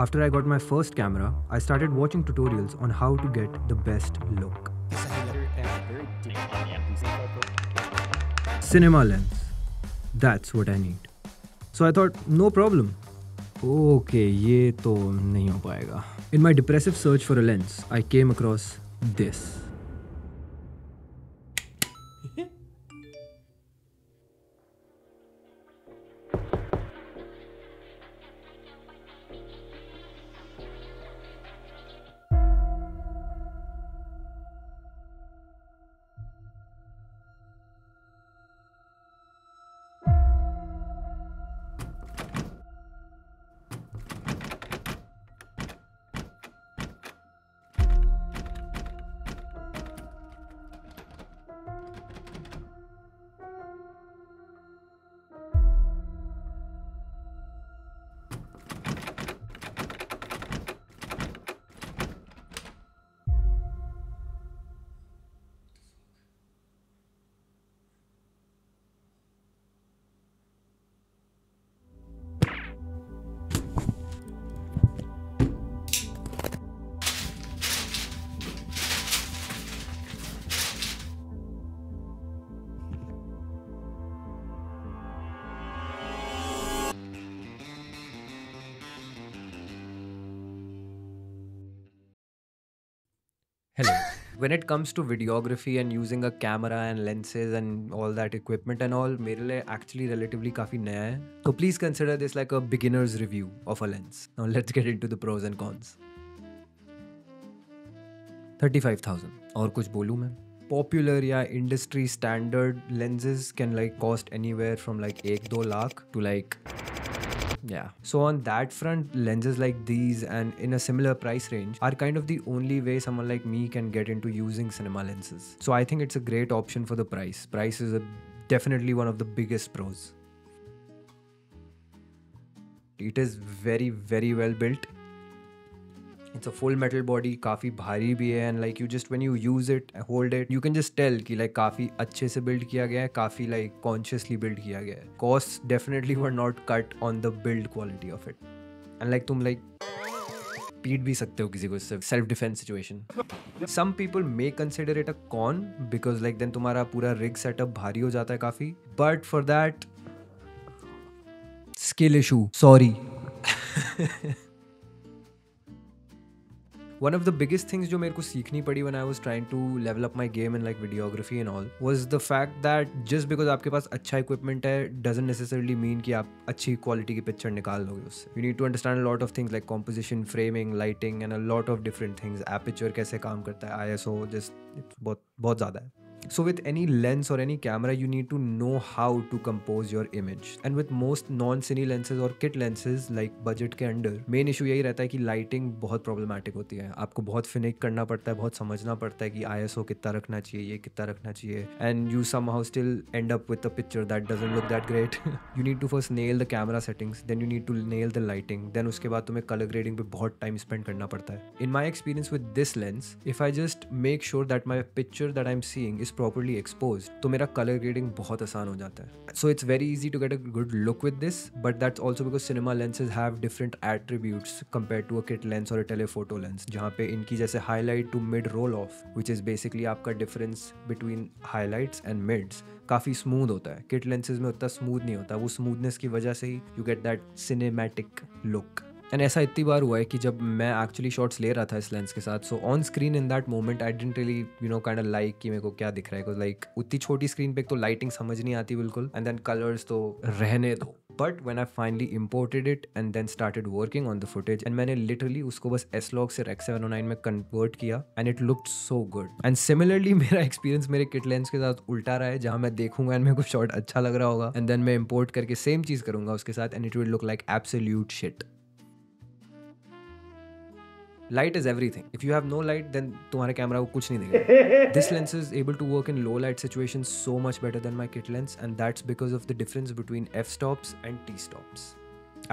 After I got my first camera, I started watching tutorials on how to get the best look. Cinema lens. That's what I need. So I thought, no problem. Okay, ये तो नहीं हो पाएगा. In my depressive search for a lens, I came across this. Hello. When it comes to videography and using a camera and lenses and all that equipment and all, मेरे लिए actually relatively काफी नया है. So please consider this like a beginner's review of a lens. Now let's get into the pros and cons. 35,000. और कुछ बोलूँ मैं? Popular या industry standard lenses can like cost anywhere from like 1-2 lakh to like yeah. So on that front, lenses like these and in a similar price range are kind of the only way someone like me can get into using cinema lenses. So I think it's a great option for the price. Price is definitely one of the biggest pros. It is very, very well built. It's a full metal body, काफी भारी भी है and like you just when you use it, hold it, you can just tell कि like काफी अच्छे से build किया गया है, काफी like consciously build किया गया है. Costs definitely were not cut on the build quality of it. And like तुम like पीट भी सकते हो किसी को इससे self defense situation. Some people may consider it a con because like then तुम्हारा पूरा rig setup भारी हो जाता है काफी. But for that, skill issue. Sorry. One of the biggest things जो मेरे को सीखनी पड़ी when I was trying to level up my game in like videography and all was the fact that just because आपके पास अच्छा equipment है doesn't necessarily mean कि आप अच्छी quality की picture निकाल लोगे उससे. You need to understand a lot of things like composition, framing, lighting and a lot of different things. Aperture कैसे काम करता है, ISO just बहुत ज़्यादा है. So with any lens or any camera, you need to know how to compose your image. And with most non-cine lenses or kit lenses like budget के under, main issue यही रहता है कि lighting बहुत problematic होती है. आपको बहुत finick करना पड़ता है, बहुत समझना पड़ता है कि ISO कितना रखना चाहिए, ये कितना रखना चाहिए. And you somehow still end up with a picture that doesn't look that great. You need to first nail the camera settings, then you need to nail the lighting, then उसके बाद तुम्हें color grading पे बहुत time spend करना पड़ता है. In my experience with this lens, if I just make sure that my picture that I'm seeing is properly exposed, तो मेरा color grading बहुत आसान हो जाता है. So it's very easy to get a good look with this, but that's also because cinema lenses have different attributes compared to a kit lens or a telephoto lens, जहाँ पे इनकी जैसे highlight to mid roll off, which is basically आपका difference between highlights and mids, काफ़ी smooth होता है. Kit lenses में उतना स्मूथ नहीं होता. वो स्मूथनेस की वजह से ही you get that cinematic look. And ऐसा इतनी बार हुआ है कि जब मैं एक्चुअली शॉट्स ले रहा था इस लेंस के साथ, so on screen in that moment I didn't really kind of like कि मेरे को क्या दिख रहा है. बिकॉज लाइक उतनी छोटी स्क्रीन पे तो लाइटिंग समझ नहीं आती बिल्कुल, एंड देन कलर्स तो रहने दो. But when I finally imported it and then started working on the footage, and मैंने लिटरली उसको बस S-Log से Rec 709 में कन्वर्ट किया and it looked so good. And similarly मेरा एक्सपीरियंस मेरे किट लेंस के साथ उल्टा रहा है, जहाँ मैं देखूंगा एंड मेरे को शॉट अच्छा लग रहा होगा एंड देन मैं इम्पोर्ट करके सेम चीज़ करूंगा उसके साथ and it will look like absolute shit. Light is everything. If you have no light, then तुम्हारे कैमरा को कुछ नहीं देगा. This lens is able to work in low light situations so much better than my kit lens, and that's because of the difference between f-stops and t-stops.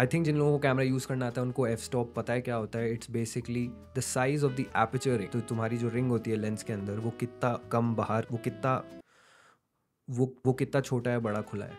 I think जिन लोगों को camera use करना आता है उनको f-stop पता है क्या होता है. It's basically the size of the aperture ring. तो तुम्हारी जो रिंग होती है लेंस के अंदर, वो कितना कम बाहर, वो कितना छोटा है, बड़ा खुला है.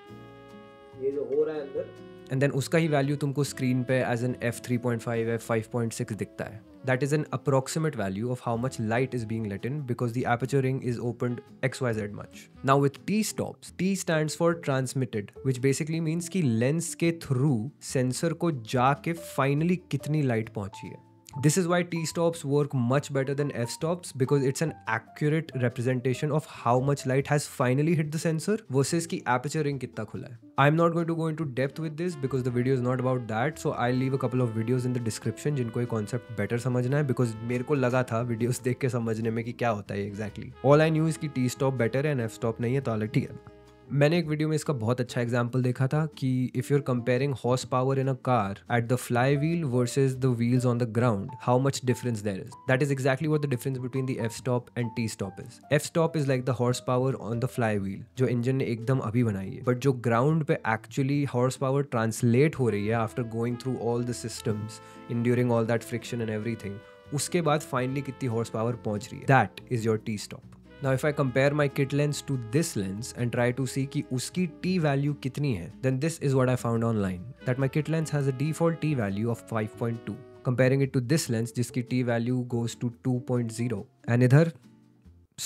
ये जो हो रहा है अंदर एंड देन उसका ही वैल्यू तुमको स्क्रीन पे एज एन f3.5 f5.6 दिखता है. That is an approximate value of how much light is being let in because the aperture ring is opened XYZ much. Now with T-stops, T stands for transmitted, which basically means कि lens के through sensor को जाके finally कितनी light पहुंची है. This is why T-stops work much better than f-stops because it's an accurate representation of how much light has finally hit the sensor versus की aperture ring कितना खुला है. I'm not going to go into depth with this because the video is not about that, so I'll leave a couple of videos in the description जिनको ये concept better समझना है because मेरे को लगा था videos देख के समझने में कि क्या होता है exactly. All I knew is कि T-stop better है and f-stop नहीं है तो अलग ठीक है. मैंने एक वीडियो में इसका बहुत अच्छा एग्जाम्पल देखा था कि if you are comparing horse power in a car at the fly wheel versus the wheels on the ground, how much difference there is. That is exactly what the difference between the F stop and T stop is. F stop is like the horse power on the fly wheel जो engine ने एकदम अभी बनाई है, but जो ground पे actually horse power translate हो रही है after going through all the systems enduring all that friction and everything, उसके बाद फाइनली कितनी हॉर्स पावर पहुंच रही है, that is your T stop. Now if I compare my kit lens to this lens and try to see कि उसकी T value कितनी है, then this is what I found online, that my kit lens has a default T value of 5.2. Comparing it to this lens जिसकी T value goes to 2.0 and इधर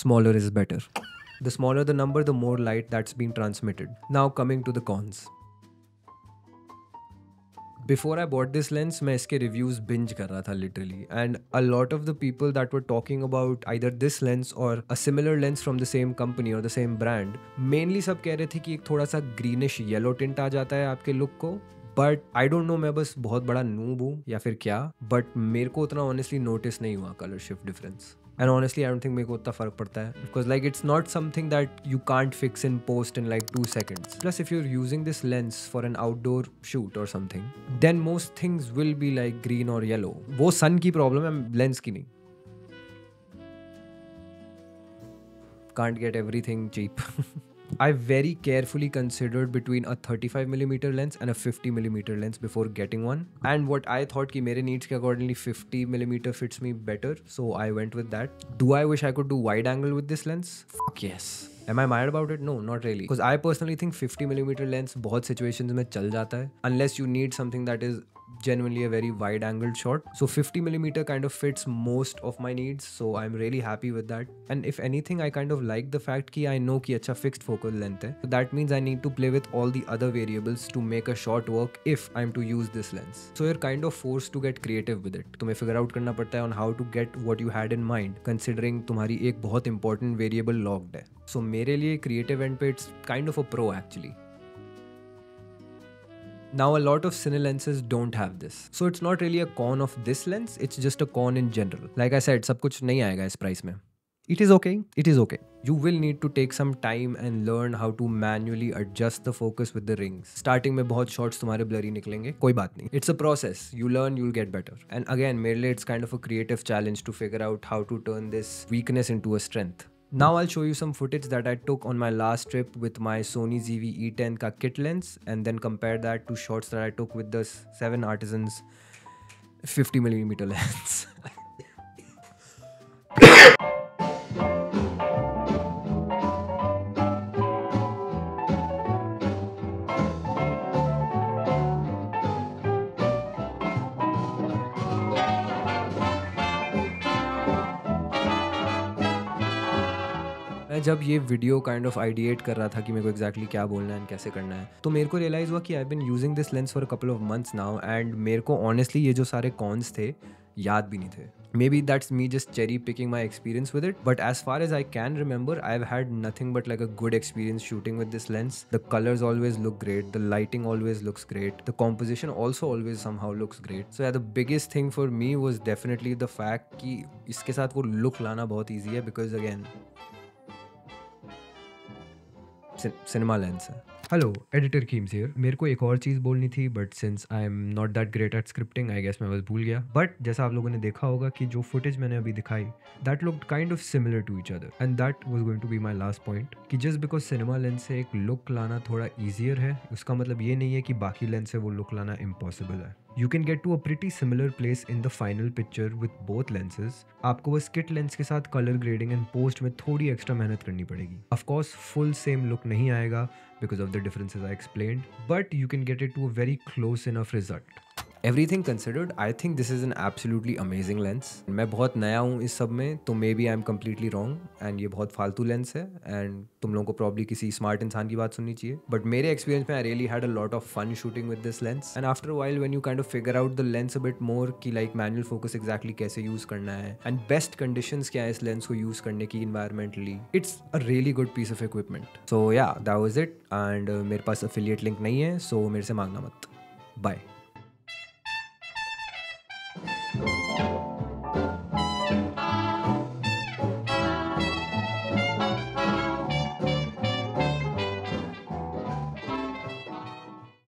smaller is better. The smaller the number, the more light that's being transmitted. Now coming to the cons. Before I bought this lens, मैं इसके reviews binge कर रहा था literally, and a lot of the people that were talking about either this lens or a similar lens from the same company or the same brand, mainly सब कह रहे थे कि एक थोड़ा सा greenish yellow tint आ जाता है आपके look को. बट आई डोंट नो, मैं बस बहुत बड़ा नूब हूँ या फिर क्या, बट मेरे को उतना ऑनेस्टली नोटिस नहीं हुआ colour shift difference. And honestly I don't think मेरे को उतना फर्क पड़ता है because like it's not something that you can't fix in post in like 2 seconds. Plus if you are using this lens for an outdoor shoot और something, then most things will be like green और yellow. वो sun की problem है, lens की नहीं. Can't get everything cheap. I very carefully considered between a 35mm lens and a 50mm lens before getting one. And what I thought कि मेरे needs के accordingly 50mm fits me better, so I went with that. Do I wish I could do wide angle with this lens? Fuck yes. Am I mad about it? No, not really. Because I personally think 50mm lens बहुत situations में चल जाता है unless you need something that is genuinely a very wide angled shot. So 50mm kind of fits most of my needs, so I'm really happy with that. And if anything, I kind of like the fact कि I know कि अच्छा fixed focal length है, so that means I need to play with all the other variables to make a shot work if I'm to use this lens. So you're kind of forced to get creative with it. तुम्हें figure out करना पड़ता है on how to get what you had in mind, considering तुम्हारी एक बहुत important variable locked है. So मेरे लिए creative end पे it's kind of a pro actually. Now a lot of cine lenses don't have this, so it's not really a con of this lens, it's just a con in general. Like I said, सब कुछ नहीं आएगा इस price में. It is okay, it is okay. You will need to take some time and learn how to manually adjust the focus with the rings. Starting में बहुत shots तुम्हारे blurry निकलेंगे, कोई बात नहीं. It's a process, you learn, you'll get better. And again, मेरे लिए it's kind of a creative challenge to figure out how to turn this weakness into a strength. Now I'll show you some footage that I took on my last trip with my Sony ZV-E10 का kit lens and then compare that to shots that I took with the 7 Artisans 50mm lens. मैं जब ये video kind of ideate कर रहा था कि मेरे को एग्जैक्टली क्या बोलना है एंड कैसे करना है, तो मेरे को रियलाइज़ हुआ कि I been using this lens for a couple of months now and मेरे को ऑनेस्टली ये जो सारे कॉन्स थे याद भी नहीं थे. Maybe that's me just cherry picking my experience with it, but as far as I can remember, I've had nothing but like a good experience shooting with this lens. The colors always look great, the lighting always looks great, the composition also always somehow looks great. So yeah, the biggest thing for me was definitely the fact कि इसके साथ वो look लाना बहुत easy है because again cinema lens है. Hello, editor Keems here. मेरे को एक और चीज़ बोलनी थी but since I am not that great at scripting, I guess मैं बस भूल गया. बट जैसा आप लोगों ने देखा होगा कि जो फुटेज मैंने अभी दिखाई, that looked kind of similar to each other and that was going to be my last point कि जस्ट बिकॉज सिनेमा लेंस से एक लुक लाना थोड़ा ईजियर है, उसका मतलब ये नहीं है कि बाकी लेंस से वो लुक लाना इम्पॉसिबल है. You can get to a pretty similar place in the final picture with both lenses. आपको बस किट लेंस के साथ कलर ग्रेडिंग एंड पोस्ट में थोड़ी एक्स्ट्रा मेहनत करनी पड़ेगी. Of course, full same look नहीं आएगा because of the differences I explained, but you can get it to a very close enough result. Everything considered, I think this is an absolutely amazing lens. मैं बहुत नया हूँ इस सब में, तो maybe I am completely wrong and ये बहुत फालतू लेंस है एंड तुम लोगों को प्रॉब्ली किसी स्मार्ट इंसान की बात सुननी चाहिए. बट मेरे एक्सपीरियंस में I really had a lot of fun shooting with this lens and after while when you kind of figure out the lens a bit more कि लाइक मैनुअल फोकस एग्जैक्टली कैसे use करना है and best conditions क्या है इस lens को use करने की environmentally, it's a really good piece of equipment. So yeah that was it and मेरे पास अफिलिएट लिंक नहीं है, सो मेरे से मांगना मत. बाय.